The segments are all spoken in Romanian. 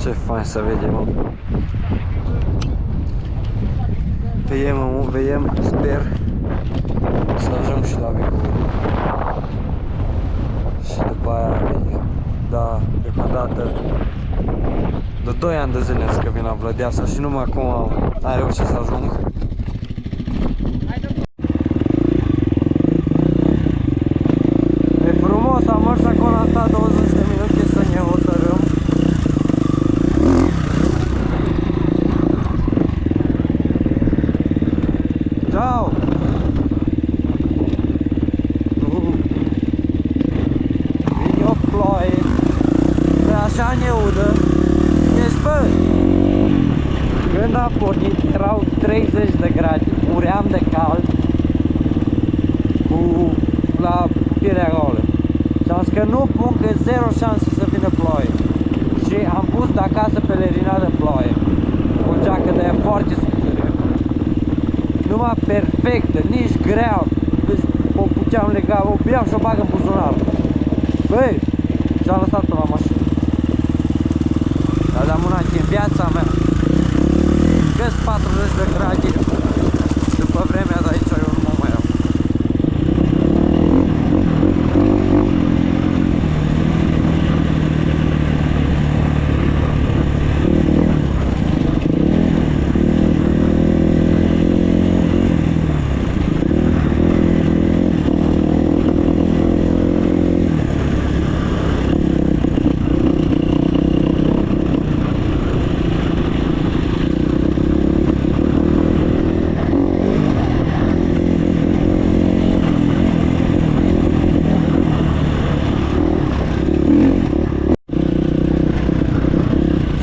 Ce fain să vedem. Vedem, sper să ajung și la Vicur. Și după aia vedem. Da, deocamdată de 2 ani de zile că vin la Vlădeasa și numai acum am reușit să ajung. E frumos, am mers acolo, am stat 20 de minute să ne hotărâm. Ciao! Vine o ploaie, că așa ne udă. Deci bă, când am pornit erau 30 de grade, muream de cald cu pielea goală. Și am zis că nu pun, că zero șanse să vină ploaie. Și am pus de acasă pelerinat de ploaie, o geacă de aia foarte subțire, numai perfectă, nici grea. Deci o puteam lega, o iau și o bag în buzunar. Băi, și-am lăsat-o la mașină. Dar am una în viața mea, că-s 40 de grade, după vremea de aici eu nu mă mai iau.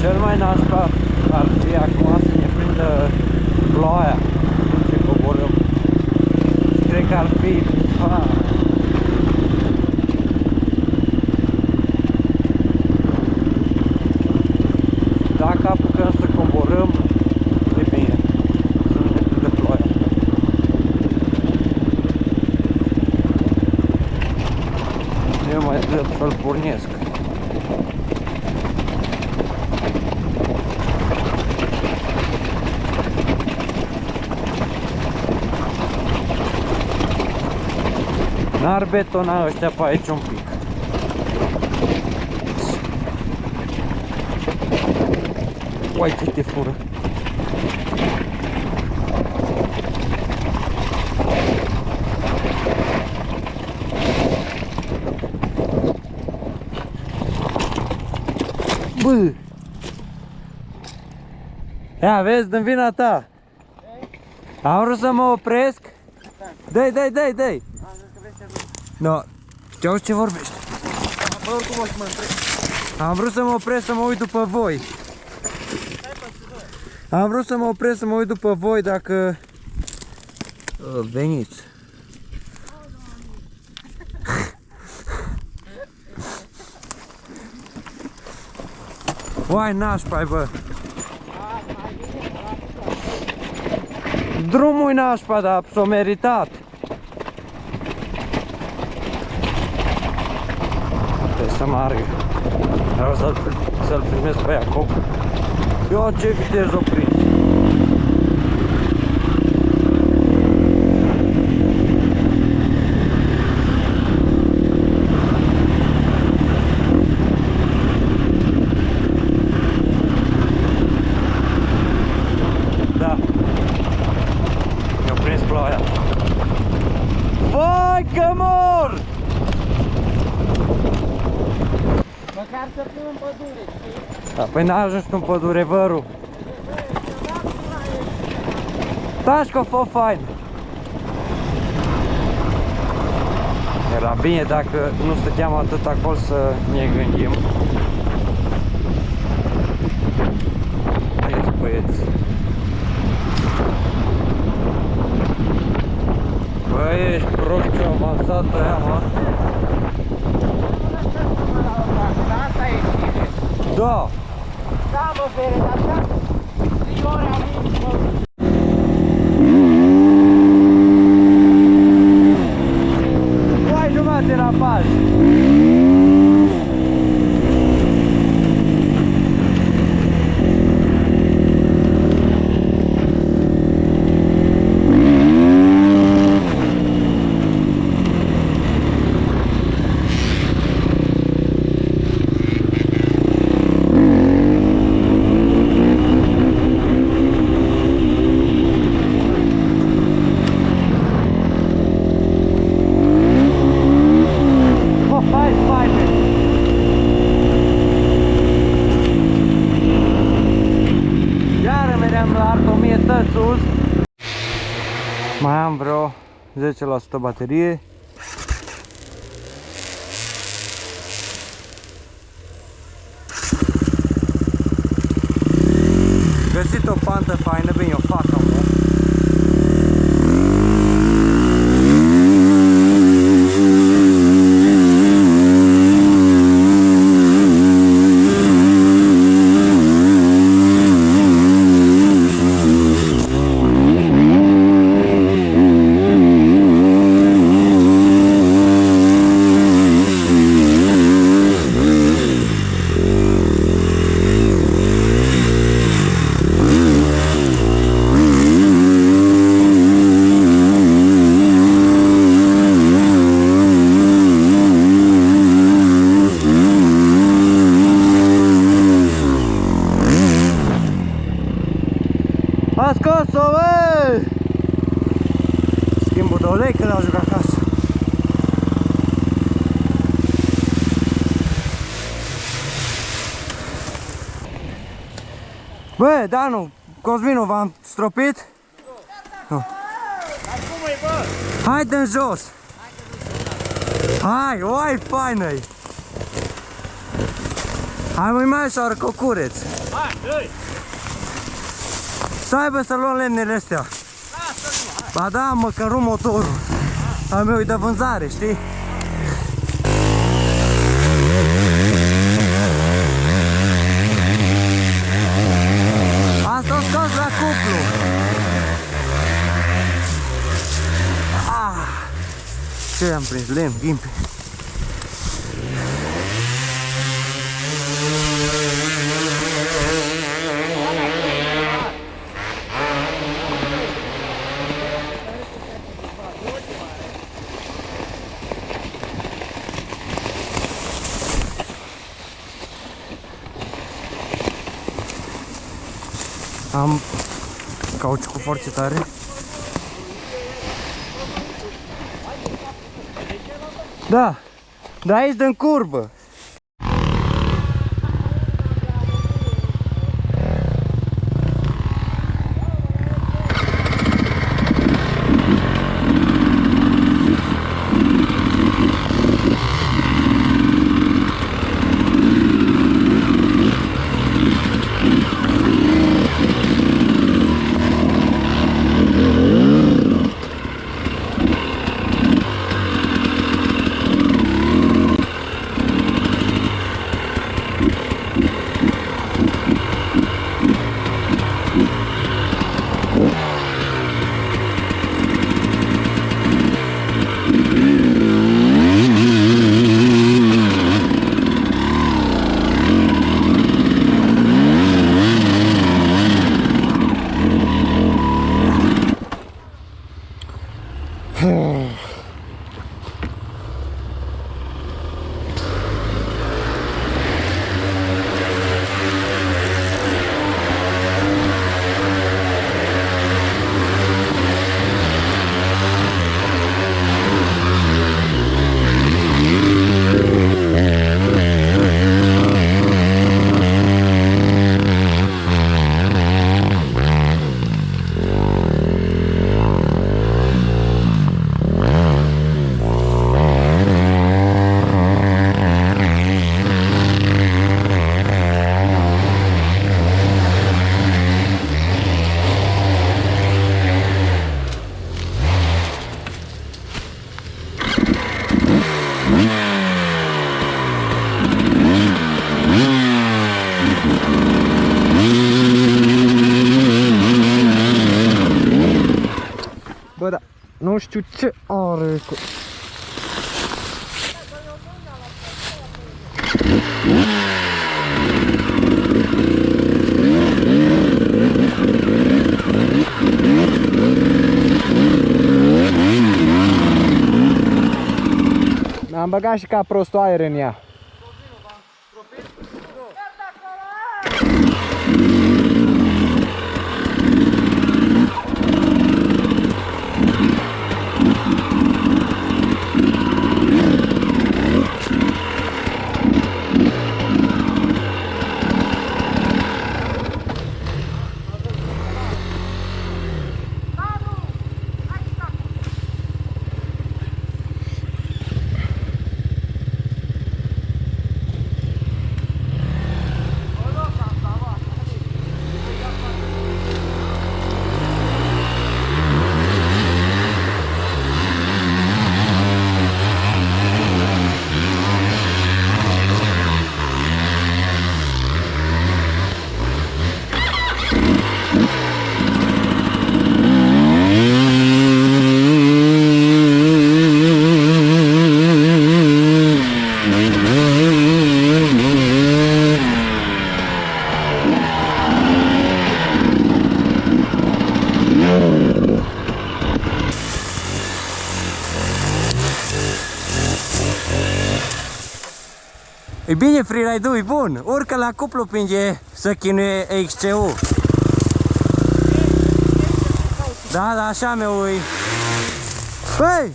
Cel mai nașpa ar fi acum să ne prindă ploaia după ce coborâm. Și cred că ar fi... Dacă apucăm să coborâm, e bine, să nu ne prindă ploaia. Eu mai trebuie să-l pornesc. N-ar betona ăștia pe aici un pic. Uai, ce te fură. Bă! Ia, vezi, din vina ta. Am vrut să mă opresc. Dai. No, știu ce vorbești. Am vrut să mă opresc să mă uit după voi. Am vrut să mă opresc să mă uit după voi dacă veniți. Uai, nașpa-i, bă. Drumul-i nașpa, dar s-o meritat. Să margă. Vreau să-l primesc pe Iacob. Eu ce viteză o prins. Da. Mi-a prins ploaia. Vai că mor! Măcar să fim în pădure, știi? Da, păi n-a ajuns în pădure, văru. Taci că fă fain. Era bine dacă nu stăteam atât acolo să ne gândim. Haideți, băieți. Băi, ești prost, ce avansată aia, mă. Asta e bine. Da. Da, mă, Fere, dar așa, ori am zis, mă. Uai, numai derapaj. sus. Mai am vreo 10% baterie. Găsit o pantă faină, bine, o fac acum. A scos-o, bă! Schimbul de ulei când ajung acasă. Bă, Danu, Cosminu, v-am stropit? Nu. Dar cum e, bă? Hai dă-n jos! Hai, oi, faină-i! Hai mai așa, cocureț! Hai, dă-i! Stai, bă, să luăm lemnele astea. Lasă-l, hai! Ba da, mă, că rup motorul. Al meu e de vânzare, știi? Asta o scos la cuplu. Ce am prins? Lemn, ghimpe. Am cauciucul foarte tare. Da, de aici dă-n curbă. Bă, da, nu știu ce are. Am băgat și ca prostul aer în ea. bine freeride-ul, e bun. Urcă la cuplu pinge să chinuie XC-ul. Da, da, așa meu ui. Băi!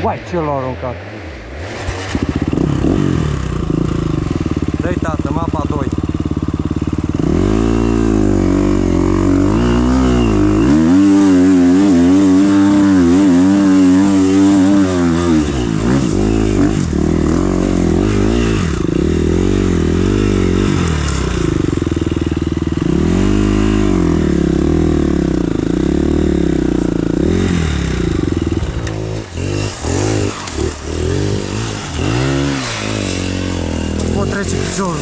Uai, ce l-a aruncat? Dă-i tată, mapa 2. O trece piciorul.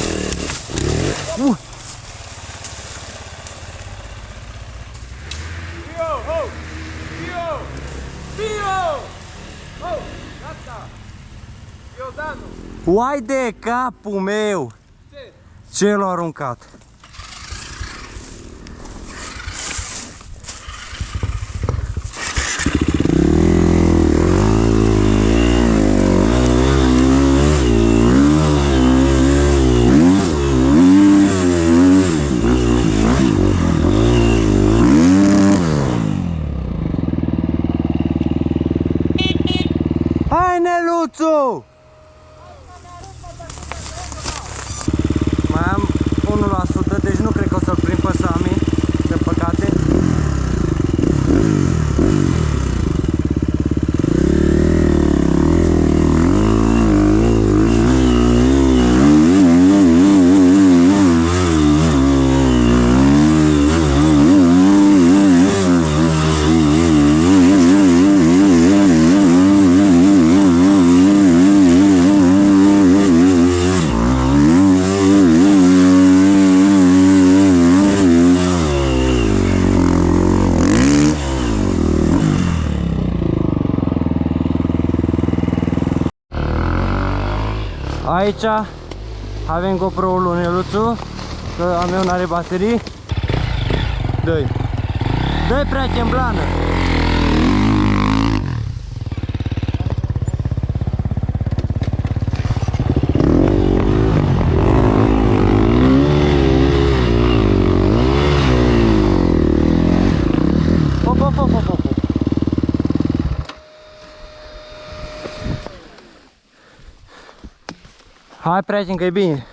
Uai de capul meu! Ce l-a aruncat? Hai, Neluțu! Mai am 1%, deci nu cred că o să-l prind pe Sami, de păcate. Aici avem GoPro-ul lui Neluțu, că a meu n-are baterii. Dă-i! Dă-i prea chemblană! Hop, hop, hop, hop, hop. Hai, prieten, că e bine.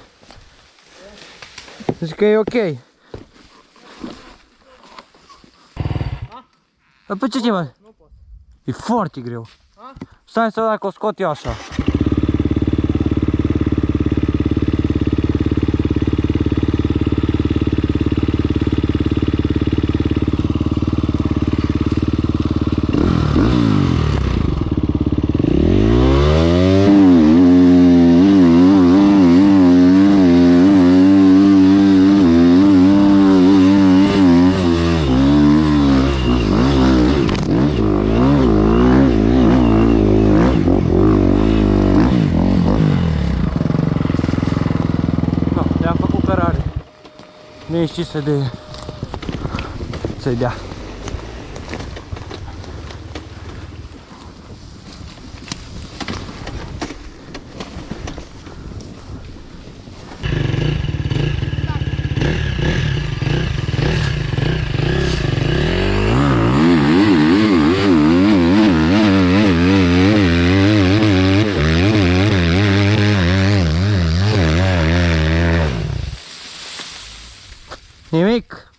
Zici că e ok. Păi ce mai? Nu pot. E foarte greu. Stai să văd dacă o scot eu așa. Nu știi să-i dea. Nimic.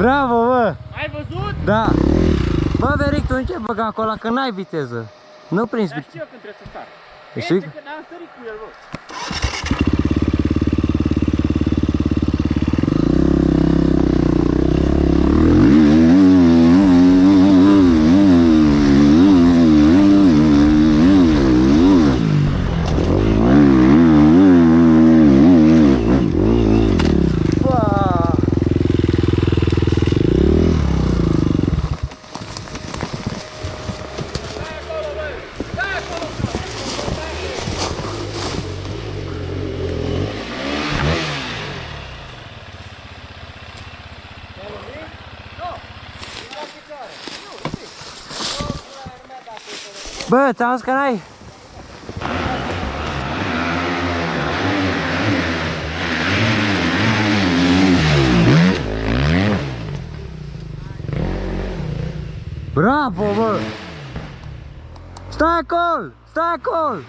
Bravo, bă! Ai văzut? Da! Bă, Veric, tu începi băga acolo, că n-ai viteză. Nu prinzi Dar viteză. știu eu când trebuie să sar. E Este sigur? că n-am sărit cu el, bă. Bă, ți-am zis că n-ai... Bravo, bă! Stai acolo! Stai acolo!